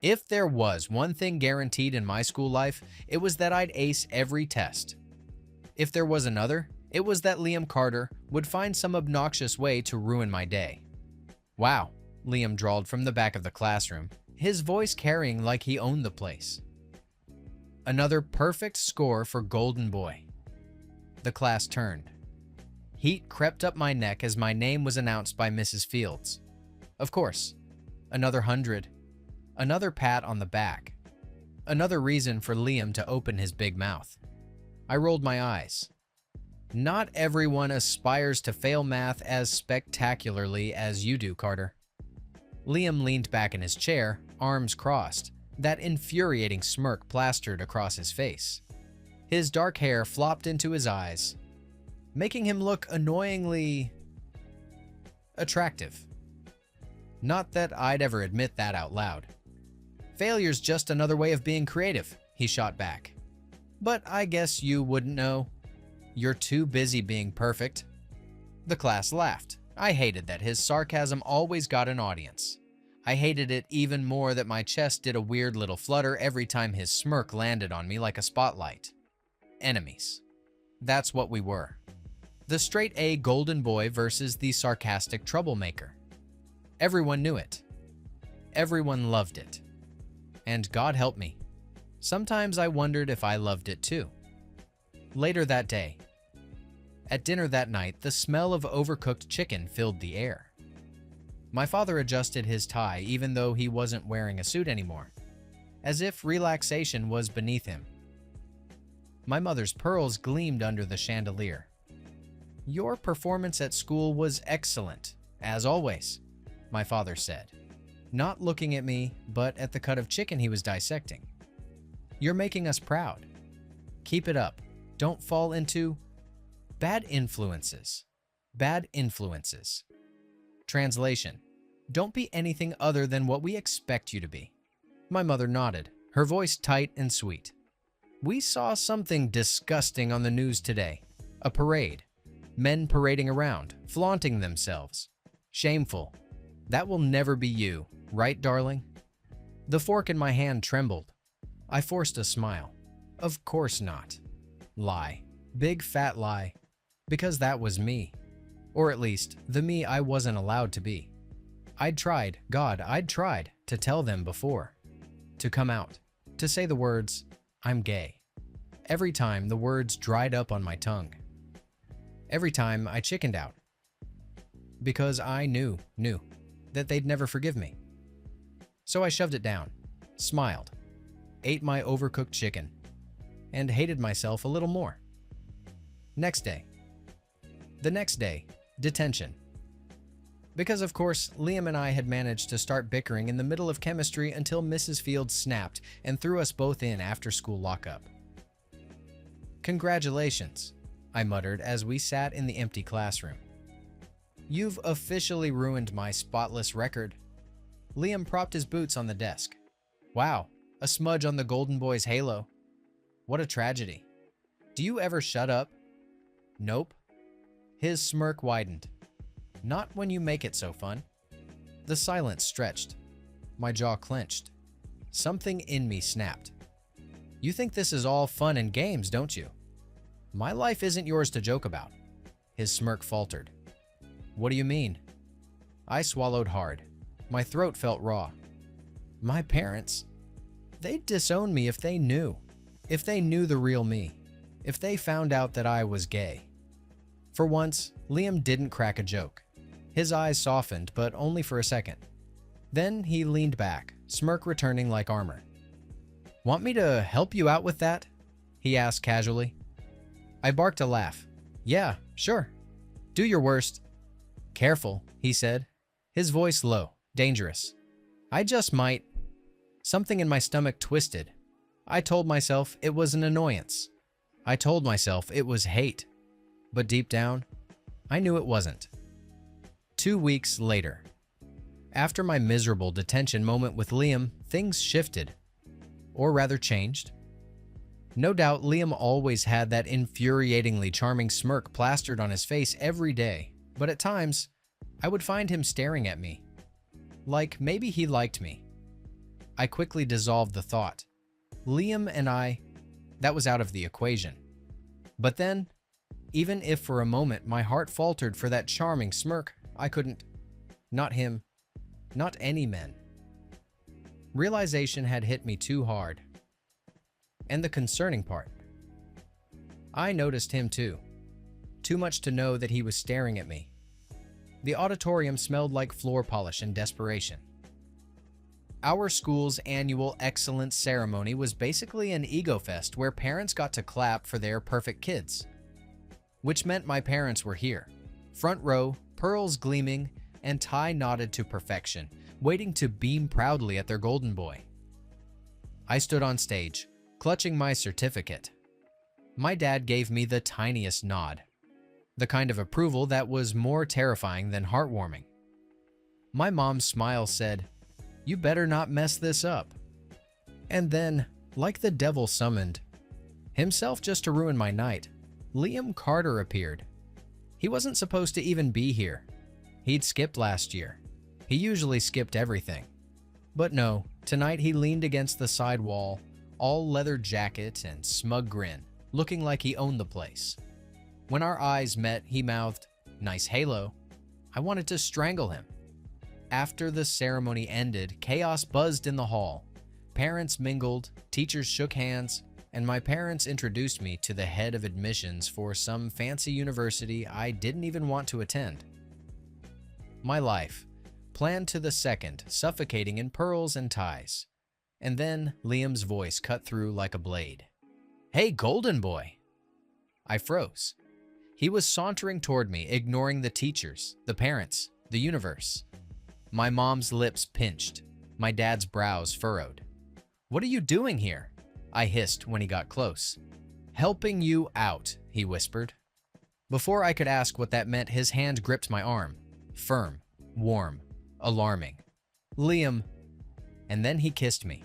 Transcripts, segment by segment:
If there was one thing guaranteed in my school life, it was that I'd ace every test. If there was another, it was that Liam Carter would find some obnoxious way to ruin my day. "Wow," Liam drawled from the back of the classroom, his voice carrying like he owned the place. Another perfect score for Golden Boy. The class turned. Heat crept up my neck as my name was announced by Mrs. Fields. Of course, another 100. Another pat on the back. Another reason for Liam to open his big mouth. I rolled my eyes. Not everyone aspires to fail math as spectacularly as you do, Carter. Liam leaned back in his chair, arms crossed, that infuriating smirk plastered across his face. His dark hair flopped into his eyes, making him look annoyingly attractive. Not that I'd ever admit that out loud. "Failure's just another way of being creative," he shot back. "But I guess you wouldn't know. You're too busy being perfect." The class laughed. I hated that his sarcasm always got an audience. I hated it even more that my chest did a weird little flutter every time his smirk landed on me like a spotlight. Enemies. That's what we were. The straight-A golden boy versus the sarcastic troublemaker. Everyone knew it. Everyone loved it. And God help me, sometimes I wondered if I loved it too. Later that day, at dinner that night, the smell of overcooked chicken filled the air. My father adjusted his tie even though he wasn't wearing a suit anymore, as if relaxation was beneath him. My mother's pearls gleamed under the chandelier. "Your performance at school was excellent, as always," my father said, not looking at me, but at the cut of chicken he was dissecting. "You're making us proud. Keep it up. Don't fall into bad influences." Bad influences. Translation: don't be anything other than what we expect you to be. My mother nodded, her voice tight and sweet. "We saw something disgusting on the news today. A parade. Men parading around, flaunting themselves. Shameful. That will never be you, right, darling?" The fork in my hand trembled. I forced a smile. Of course not. Lie. Big fat lie. Because that was me. Or at least, the me I wasn't allowed to be. I'd tried to tell them before. To come out. To say the words, "I'm gay." Every time the words dried up on my tongue. Every time I chickened out. Because I knew that they'd never forgive me. So I shoved it down, smiled, ate my overcooked chicken, and hated myself a little more. Next day. The next day, detention. Because of course, Liam and I had managed to start bickering in the middle of chemistry until Mrs. Fields snapped and threw us both in after-school lockup. "Congratulations," I muttered as we sat in the empty classroom. "You've officially ruined my spotless record." Liam propped his boots on the desk. "Wow, a smudge on the golden boy's halo. What a tragedy. Do you ever shut up?" "Nope." His smirk widened. "Not when you make it so fun." The silence stretched. My jaw clenched. Something in me snapped. "You think this is all fun and games, don't you? My life isn't yours to joke about." His smirk faltered. "What do you mean?" I swallowed hard. My throat felt raw. "My parents, they'd disown me if they knew. If they knew the real me. If they found out that I was gay." For once, Liam didn't crack a joke. His eyes softened, but only for a second. Then he leaned back, smirk returning like armor. "Want me to help you out with that?" he asked casually. I barked a laugh. "Yeah, sure. Do your worst." "Careful," he said, his voice low, dangerous. "I just might." Something in my stomach twisted. I told myself it was an annoyance. I told myself it was hate. But deep down, I knew it wasn't. 2 weeks later. After my miserable detention moment with Liam, things shifted. Or rather changed. No doubt Liam always had that infuriatingly charming smirk plastered on his face every day, but at times, I would find him staring at me. Like maybe he liked me. I quickly dissolved the thought. Liam and I, that was out of the equation. But then, even if for a moment my heart faltered for that charming smirk, I couldn't. Not him. Not any men. Realization had hit me too hard. And the concerning part. I noticed him too. Too much to know that he was staring at me. The auditorium smelled like floor polish and desperation. Our school's annual excellence ceremony was basically an ego fest where parents got to clap for their perfect kids. Which meant my parents were here. Front row, pearls gleaming, and tie knotted to perfection, waiting to beam proudly at their golden boy. I stood on stage, clutching my certificate. My dad gave me the tiniest nod, the kind of approval that was more terrifying than heartwarming. My mom's smile said, "You better not mess this up." And then, like the devil summoned himself just to ruin my night, Liam Carter appeared. He wasn't supposed to even be here. He'd skipped last year. He usually skipped everything. But no, tonight he leaned against the side wall, all leather jacket and smug grin, looking like he owned the place. When our eyes met, he mouthed, "Nice halo." I wanted to strangle him. After the ceremony ended, chaos buzzed in the hall. Parents mingled, teachers shook hands, and my parents introduced me to the head of admissions for some fancy university I didn't even want to attend. My life, planned to the second, suffocating in pearls and ties. And then Liam's voice cut through like a blade. "Hey, golden boy!" I froze. He was sauntering toward me, ignoring the teachers, the parents, the universe. My mom's lips pinched, my dad's brows furrowed. "What are you doing here?" I hissed when he got close. "Helping you out," he whispered. Before I could ask what that meant, his hand gripped my arm. Firm, warm, alarming. "Liam," and then he kissed me.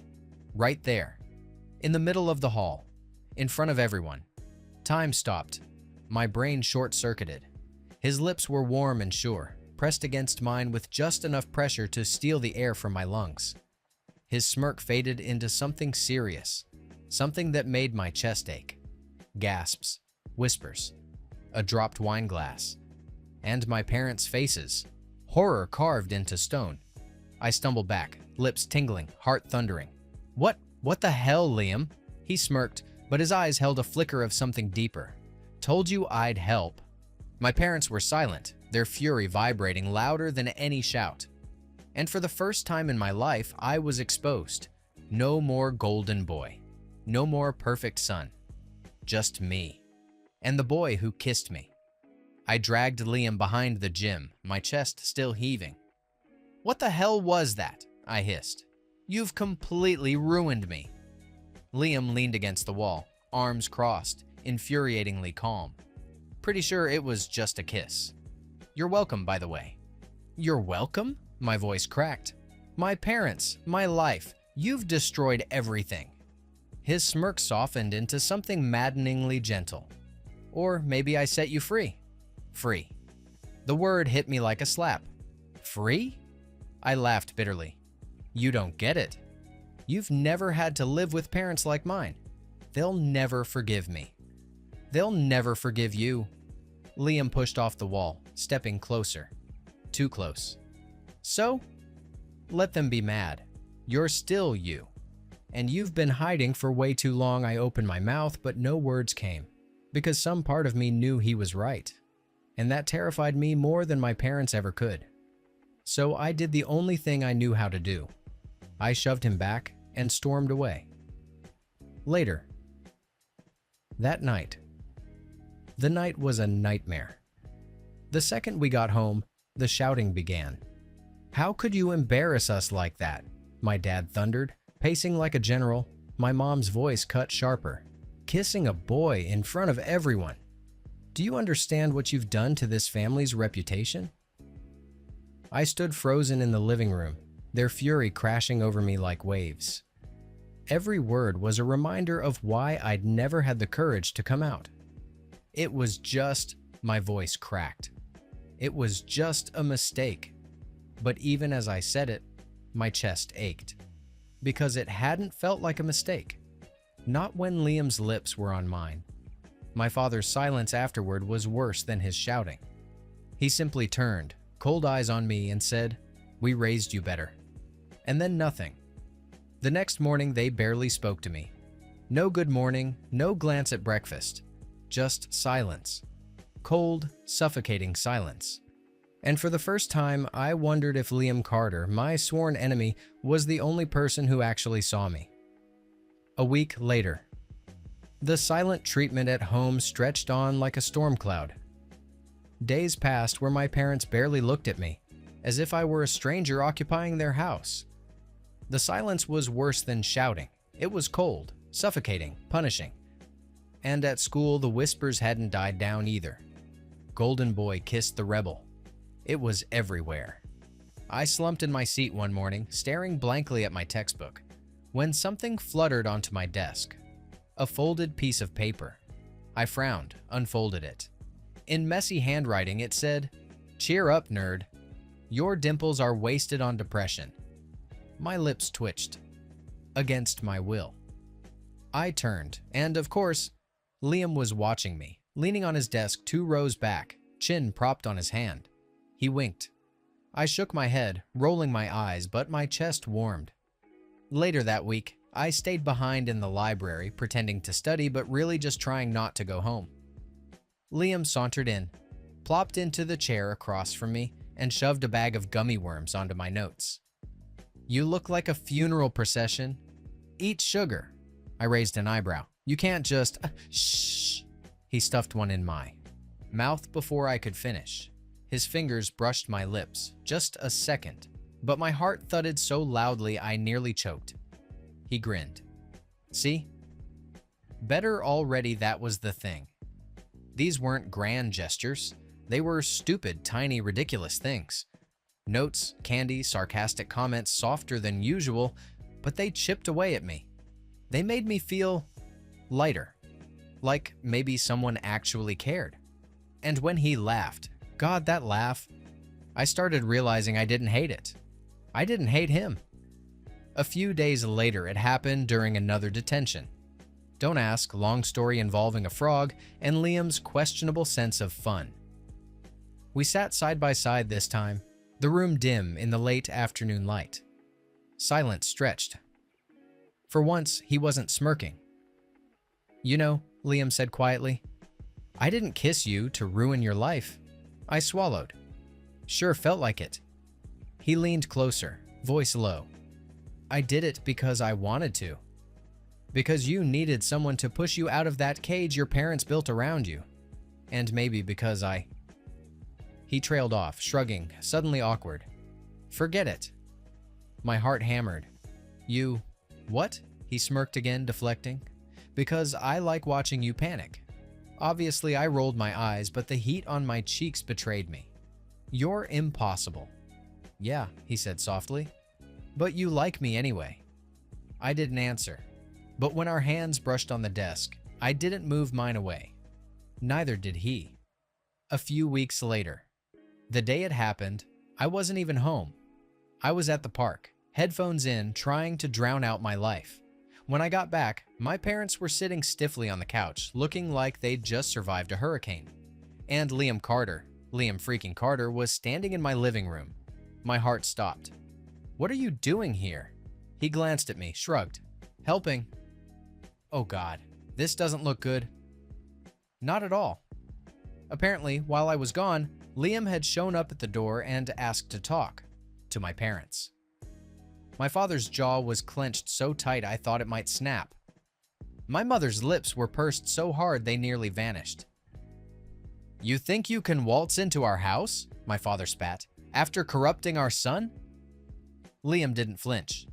Right there, in the middle of the hall, in front of everyone. Time stopped. My brain short-circuited. His lips were warm and sure, pressed against mine with just enough pressure to steal the air from my lungs. His smirk faded into something serious, something that made my chest ache. Gasps, whispers, a dropped wine glass, and my parents' faces, horror carved into stone. I stumbled back, lips tingling, heart thundering. What the hell, Liam?" He smirked, but his eyes held a flicker of something deeper. "Told you I'd help." My parents were silent, their fury vibrating louder than any shout. And for the first time in my life, I was exposed. No more golden boy. No more perfect son. Just me. And the boy who kissed me. I dragged Liam behind the gym, my chest still heaving. "What the hell was that?" I hissed. "You've completely ruined me." Liam leaned against the wall, arms crossed, infuriatingly calm. "Pretty sure it was just a kiss. You're welcome, by the way." "You're welcome?" My voice cracked. "My parents, my life, you've destroyed everything." His smirk softened into something maddeningly gentle. "Or maybe I set you free." Free. The word hit me like a slap. Free? I laughed bitterly. "You don't get it. You've never had to live with parents like mine. They'll never forgive me. They'll never forgive you." Liam pushed off the wall, stepping closer. Too close. "So? Let them be mad. You're still you. And you've been hiding for way too long." I opened my mouth, but no words came, because some part of me knew he was right. And that terrified me more than my parents ever could. So I did the only thing I knew how to do. I shoved him back and stormed away. Later. That night. The night was a nightmare. The second we got home, the shouting began. "How could you embarrass us like that?" my dad thundered, pacing like a general. My mom's voice cut sharper. "Kissing a boy in front of everyone. Do you understand what you've done to this family's reputation?" I stood frozen in the living room, their fury crashing over me like waves. Every word was a reminder of why I'd never had the courage to come out. It was just, my voice cracked. It was just a mistake. But even as I said it, my chest ached. because it hadn't felt like a mistake. Not when Liam's lips were on mine. My father's silence afterward was worse than his shouting. He simply turned, cold eyes on me, and said, "We raised you better." And then nothing. The next morning, they barely spoke to me. No good morning, no glance at breakfast. Just silence. Cold, suffocating silence. And for the first time, I wondered if Liam Carter, my sworn enemy, was the only person who actually saw me. A week later. The silent treatment at home stretched on like a storm cloud. Days passed where my parents barely looked at me, as if I were a stranger occupying their house. The silence was worse than shouting. It was cold, suffocating, punishing. And at school, the whispers hadn't died down either. Golden Boy kissed the rebel. It was everywhere. I slumped in my seat one morning, staring blankly at my textbook, when something fluttered onto my desk. A folded piece of paper. I frowned, unfolded it. In messy handwriting, it said, "Cheer up, nerd. Your dimples are wasted on depression." My lips twitched. Against my will. I turned, and of course, Liam was watching me, leaning on his desk 2 rows back, chin propped on his hand. He winked. I shook my head, rolling my eyes, but my chest warmed. Later that week, I stayed behind in the library, pretending to study, but really just trying not to go home. Liam sauntered in, plopped into the chair across from me, and shoved a bag of gummy worms onto my notes. "You look like a funeral procession. Eat sugar." I raised an eyebrow. "You can't just..." "Shh." He stuffed one in my mouth before I could finish. His fingers brushed my lips, just a second, but my heart thudded so loudly I nearly choked. He grinned. "See? Better already, that was the thing. These weren't grand gestures. They were stupid, tiny, ridiculous things. Notes, candy, sarcastic comments softer than usual, but they chipped away at me. They made me feel lighter, like maybe someone actually cared." And when he laughed, God, that laugh, I started realizing I didn't hate it. I didn't hate him. A few days later, it happened during another detention. Don't ask, long story involving a frog and Liam's questionable sense of fun. We sat side by side this time, the room dim in the late afternoon light. Silence stretched. For once, he wasn't smirking. "You know," Liam said quietly, "I didn't kiss you to ruin your life." I swallowed. Sure felt like it. He leaned closer, voice low. "I did it because I wanted to. Because you needed someone to push you out of that cage your parents built around you. And maybe because I..." He trailed off, shrugging, suddenly awkward. "Forget it." My heart hammered. "You... what?" He smirked again, deflecting. "Because I like watching you panic." Obviously, I rolled my eyes, but the heat on my cheeks betrayed me. "You're impossible." "Yeah," he said softly. "But you like me anyway." I didn't answer. But when our hands brushed on the desk, I didn't move mine away. Neither did he. A few weeks later. The day it happened, I wasn't even home. I was at the park, headphones in, trying to drown out my life. When I got back, my parents were sitting stiffly on the couch, looking like they'd just survived a hurricane. And Liam freaking Carter, was standing in my living room. My heart stopped. "What are you doing here?" He glanced at me, shrugged. "Helping." Oh God, this doesn't look good. Not at all. Apparently, while I was gone, Liam had shown up at the door and asked to talk to my parents. My father's jaw was clenched so tight I thought it might snap. My mother's lips were pursed so hard they nearly vanished. "You think you can waltz into our house?" my father spat. "After corrupting our son?" Liam didn't flinch.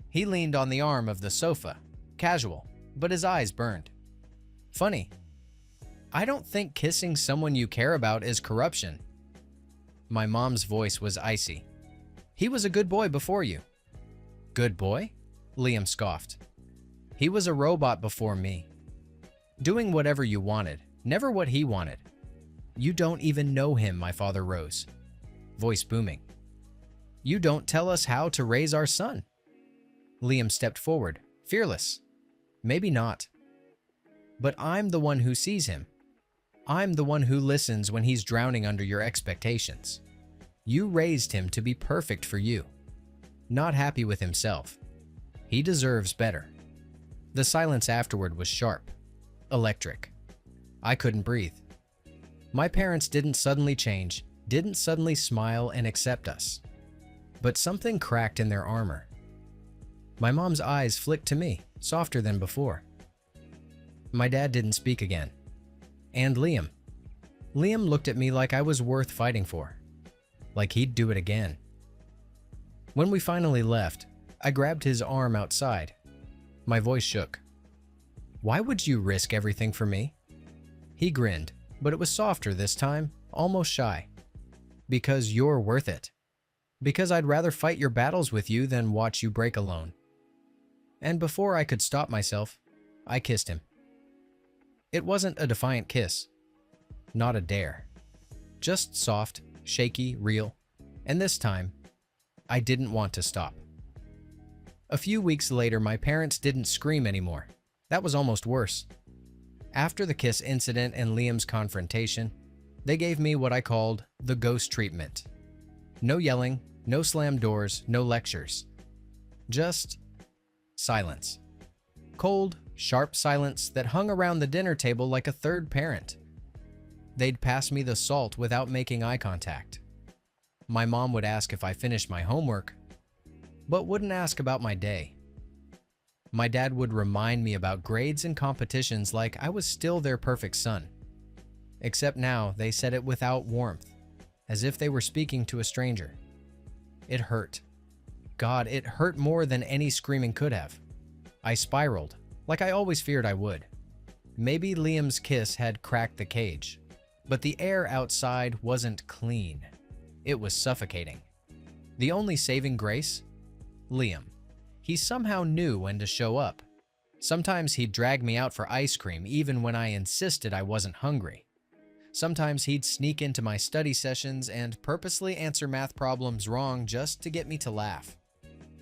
He leaned on the arm of the sofa, casual, but his eyes burned. "Funny. I don't think kissing someone you care about is corruption." My mom's voice was icy. "He was a good boy before you." "Good boy?" Liam scoffed. "He was a robot before me. Doing whatever you wanted, never what he wanted." "You don't even know him," my father rose, voice booming. "You don't tell us how to raise our son." Liam stepped forward, fearless. Maybe not. But I'm the one who sees him. I'm the one who listens when he's drowning under your expectations. You raised him to be perfect for you. Not happy with himself. He deserves better. The silence afterward was sharp, electric. I couldn't breathe. My parents didn't suddenly change, didn't suddenly smile and accept us. But something cracked in their armor. My mom's eyes flicked to me, softer than before. My dad didn't speak again. And Liam. Liam looked at me like I was worth fighting for. Like he'd do it again. When we finally left, I grabbed his arm outside. My voice shook. "Why would you risk everything for me?" He grinned, but it was softer this time, almost shy. "Because you're worth it. Because I'd rather fight your battles with you than watch you break alone." And before I could stop myself, I kissed him. It wasn't a defiant kiss. Not a dare. Just soft, shaky, real. And this time, I didn't want to stop. A few weeks later, my parents didn't scream anymore. That was almost worse. After the kiss incident and Liam's confrontation, they gave me what I called the ghost treatment. No yelling, no slammed doors, no lectures. Just silence. Cold, sharp silence that hung around the dinner table like a third parent. They'd pass me the salt without making eye contact. My mom would ask if I finished my homework, but wouldn't ask about my day. My dad would remind me about grades and competitions like I was still their perfect son. Except now they said it without warmth, as if they were speaking to a stranger. It hurt. God, it hurt more than any screaming could have. I spiraled, like I always feared I would. Maybe Liam's kiss had cracked the cage, but the air outside wasn't clean. It was suffocating. The only saving grace? Liam. He somehow knew when to show up. Sometimes he'd drag me out for ice cream even when I insisted I wasn't hungry. Sometimes he'd sneak into my study sessions and purposely answer math problems wrong just to get me to laugh.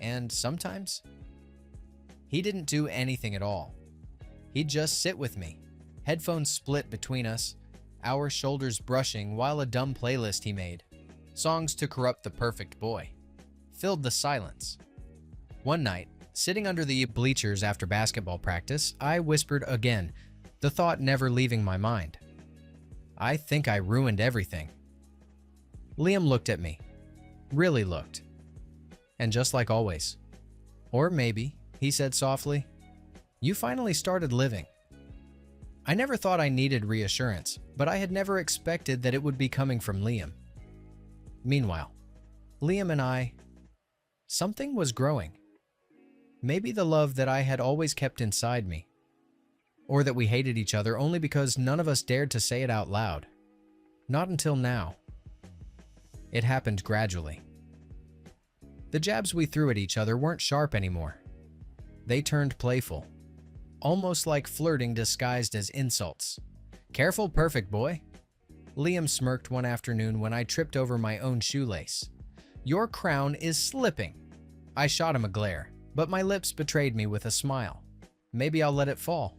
And sometimes, he didn't do anything at all. He'd just sit with me, headphones split between us, our shoulders brushing while a dumb playlist he made, songs to corrupt the perfect boy, filled the silence. One night, sitting under the bleachers after basketball practice, I whispered again, the thought never leaving my mind. I think I ruined everything. Liam looked at me. Really looked. And just like always. Or maybe, he said softly, you finally started living. I never thought I needed reassurance, but I had never expected that it would be coming from Liam. Meanwhile, Liam and I, something was growing. Maybe the love that I had always kept inside me. Or that we hated each other only because none of us dared to say it out loud. Not until now. It happened gradually. The jabs we threw at each other weren't sharp anymore. They turned playful. Almost like flirting disguised as insults. Careful, perfect boy. Liam smirked one afternoon when I tripped over my own shoelace. Your crown is slipping. I shot him a glare, but my lips betrayed me with a smile. Maybe I'll let it fall.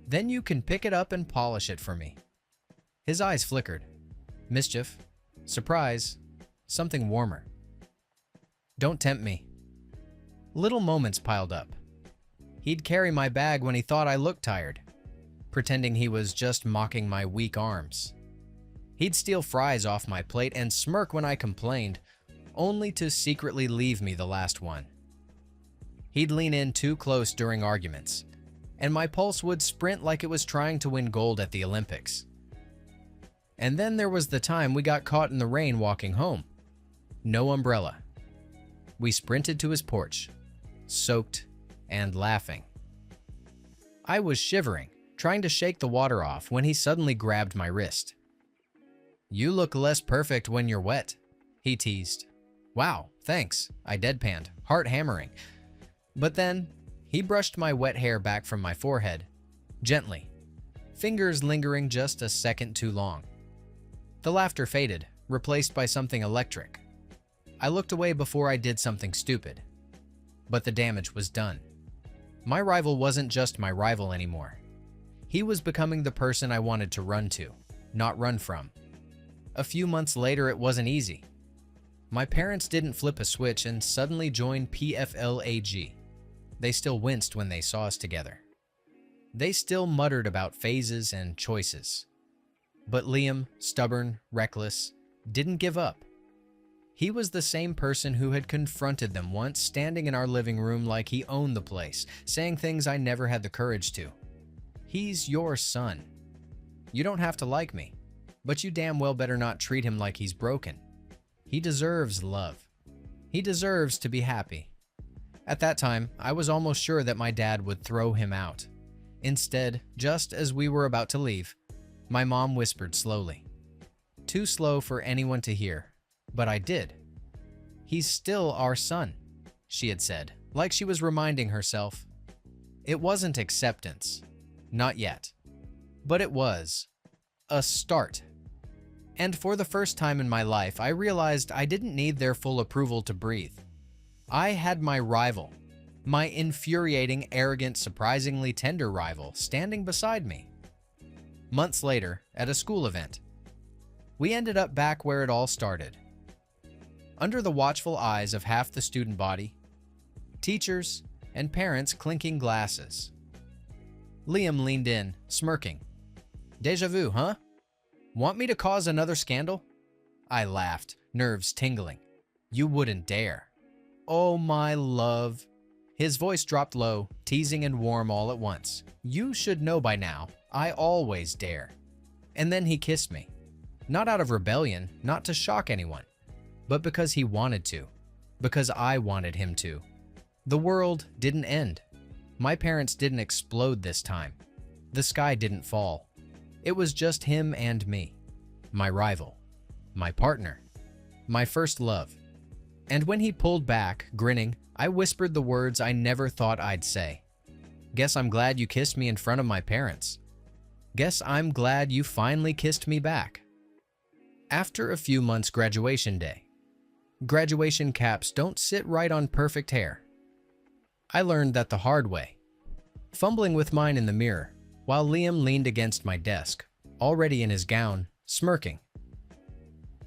Then you can pick it up and polish it for me. His eyes flickered. Mischief, surprise, something warmer. Don't tempt me. Little moments piled up. He'd carry my bag when he thought I looked tired, pretending he was just mocking my weak arms. He'd steal fries off my plate and smirk when I complained, only to secretly leave me the last one. He'd lean in too close during arguments, and my pulse would sprint like it was trying to win gold at the Olympics. And then there was the time we got caught in the rain walking home. No umbrella. We sprinted to his porch, soaked and laughing. I was shivering, trying to shake the water off when he suddenly grabbed my wrist. You look less perfect when you're wet, he teased. Wow, thanks, I deadpanned, heart hammering. But then, he brushed my wet hair back from my forehead, gently, fingers lingering just a second too long. The laughter faded, replaced by something electric. I looked away before I did something stupid. but the damage was done. My rival wasn't just my rival anymore. He was becoming the person I wanted to run to, not run from. A few months later, it wasn't easy. My parents didn't flip a switch and suddenly join PFLAG. They still winced when they saw us together. They still muttered about phases and choices. But Liam, stubborn, reckless, didn't give up. He was the same person who had confronted them once, standing in our living room like he owned the place, saying things I never had the courage to. He's your son. You don't have to like me, but you damn well better not treat him like he's broken. He deserves love. He deserves to be happy. At that time, I was almost sure that my dad would throw him out. Instead, just as we were about to leave, my mom whispered slowly. Too slow for anyone to hear, but I did. He's still our son, she had said, like she was reminding herself. It wasn't acceptance. Not yet. But it was a start. And for the first time in my life, I realized I didn't need their full approval to breathe. I had my rival, my infuriating, arrogant, surprisingly tender rival, standing beside me. Months later, at a school event, we ended up back where it all started. Under the watchful eyes of half the student body, teachers, and parents clinking glasses. Liam leaned in, smirking. Deja vu, huh? Want me to cause another scandal? I laughed, nerves tingling. You wouldn't dare. Oh, my love. His voice dropped low, teasing and warm all at once. You should know by now, I always dare. And then he kissed me. Not out of rebellion, not to shock anyone, but because he wanted to, because I wanted him to. The world didn't end. My parents didn't explode this time. The sky didn't fall. It was just him and me, my rival, my partner, my first love. And when he pulled back, grinning, I whispered the words I never thought I'd say. Guess I'm glad you kissed me in front of my parents. Guess I'm glad you finally kissed me back. After a few months, graduation day. Graduation caps don't sit right on perfect hair. I learned that the hard way, fumbling with mine in the mirror, while Liam leaned against my desk, already in his gown, smirking.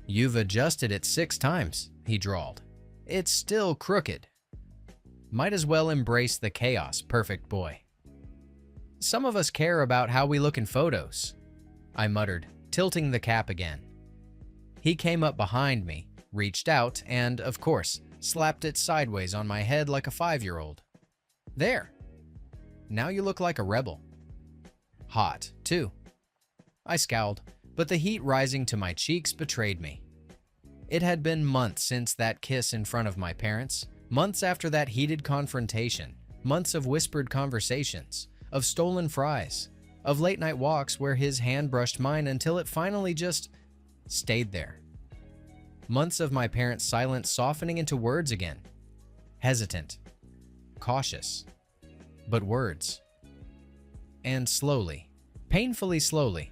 You've adjusted it 6 times, he drawled. It's still crooked. Might as well embrace the chaos, perfect boy. Some of us care about how we look in photos, I muttered, tilting the cap again. He came up behind me, reached out, and, of course, slapped it sideways on my head like a 5-year-old. There. Now you look like a rebel. Hot, too. I scowled, but the heat rising to my cheeks betrayed me. It had been months since that kiss in front of my parents, months after that heated confrontation, months of whispered conversations, of stolen fries, of late-night walks where his hand brushed mine until it finally just stayed there. Months of my parents' silence softening into words again. Hesitant. Cautious. But words. And slowly, painfully slowly,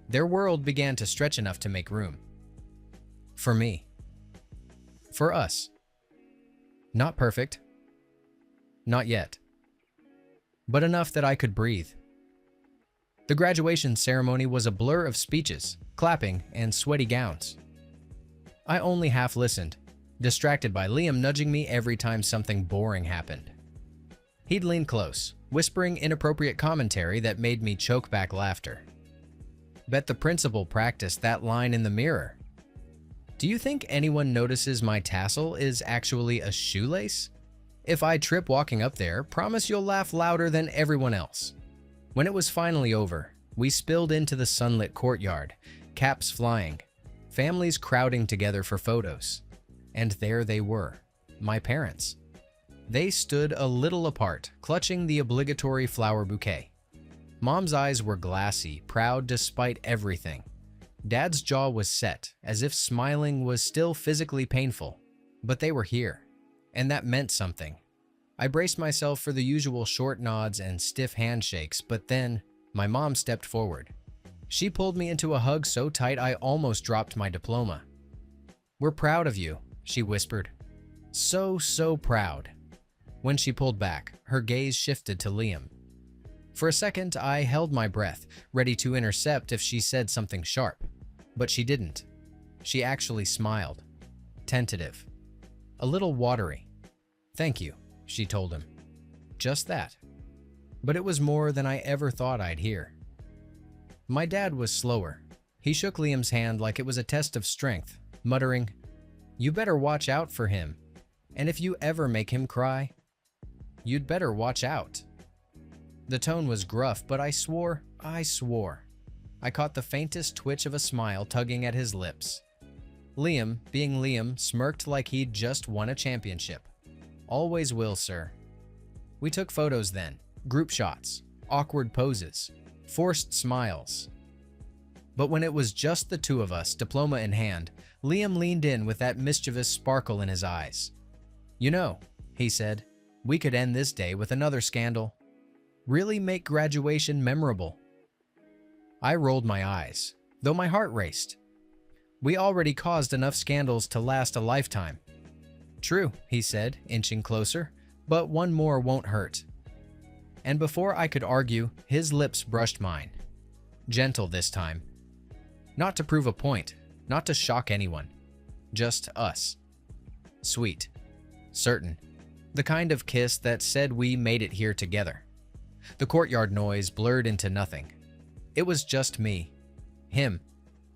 their world began to stretch enough to make room. For me. For us. Not perfect. Not yet. But enough that I could breathe. The graduation ceremony was a blur of speeches, clapping, and sweaty gowns. I only half listened, distracted by Liam nudging me every time something boring happened. He'd lean close, whispering inappropriate commentary that made me choke back laughter. Bet the principal practiced that line in the mirror. Do you think anyone notices my tassel is actually a shoelace? If I trip walking up there, promise you'll laugh louder than everyone else. When it was finally over, we spilled into the sunlit courtyard, caps flying, families crowding together for photos. And there they were, my parents. They stood a little apart, clutching the obligatory flower bouquet. Mom's eyes were glassy, proud despite everything. Dad's jaw was set, as if smiling was still physically painful. But they were here, and that meant something. I braced myself for the usual short nods and stiff handshakes, but then my mom stepped forward. She pulled me into a hug so tight I almost dropped my diploma. "We're proud of you," she whispered. So proud. When she pulled back, her gaze shifted to Liam. For a second, I held my breath, ready to intercept if she said something sharp. But she didn't. She actually smiled. Tentative. A little watery. "Thank you," she told him. Just that. But it was more than I ever thought I'd hear. My dad was slower. He shook Liam's hand like it was a test of strength, muttering, "You better watch out for him. And if you ever make him cry, you'd better watch out." The tone was gruff, but I swore. I caught the faintest twitch of a smile tugging at his lips. Liam, being Liam, smirked like he'd just won a championship. "Always will, sir." We took photos then. Group shots, awkward poses, forced smiles. But when it was just the two of us, diploma in hand, Liam leaned in with that mischievous sparkle in his eyes. "You know," he said, "we could end this day with another scandal. Really make graduation memorable." I rolled my eyes, though my heart raced. We already caused enough scandals to last a lifetime. "True," he said, inching closer, "but one more won't hurt." And before I could argue, his lips brushed mine. Gentle this time. Not to prove a point, not to shock anyone. Just us. Sweet. Certain. The kind of kiss that said we made it here together. The courtyard noise blurred into nothing. It was just me, him,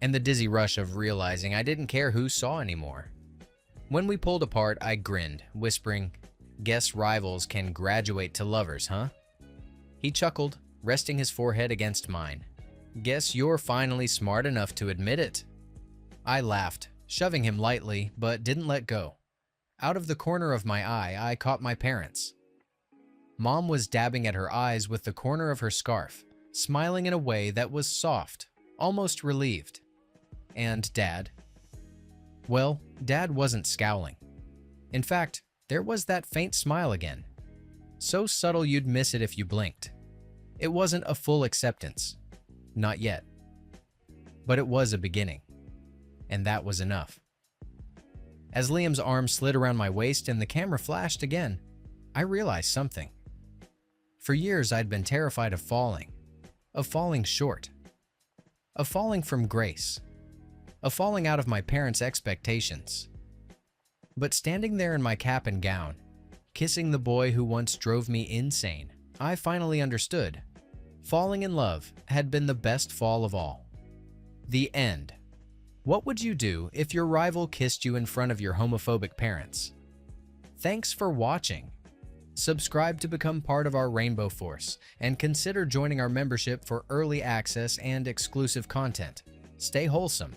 and the dizzy rush of realizing I didn't care who saw anymore. When we pulled apart, I grinned, whispering, "Guess rivals can graduate to lovers, huh?" He chuckled, resting his forehead against mine. "Guess you're finally smart enough to admit it." I laughed, shoving him lightly, but didn't let go. Out of the corner of my eye, I caught my parents. Mom was dabbing at her eyes with the corner of her scarf, smiling in a way that was soft, almost relieved. And Dad? Well, Dad wasn't scowling. In fact, there was that faint smile again. So subtle you'd miss it if you blinked. It wasn't a full acceptance. Not yet. But it was a beginning. And that was enough. As Liam's arm slid around my waist and the camera flashed again, I realized something. For years, I'd been terrified of falling short, of falling from grace, of falling out of my parents' expectations. But standing there in my cap and gown, kissing the boy who once drove me insane, I finally understood. Falling in love had been the best fall of all. The end. What would you do if your rival kissed you in front of your homophobic parents? Thanks for watching. Subscribe to become part of our Rainbow Force, and consider joining our membership for early access and exclusive content. Stay wholesome.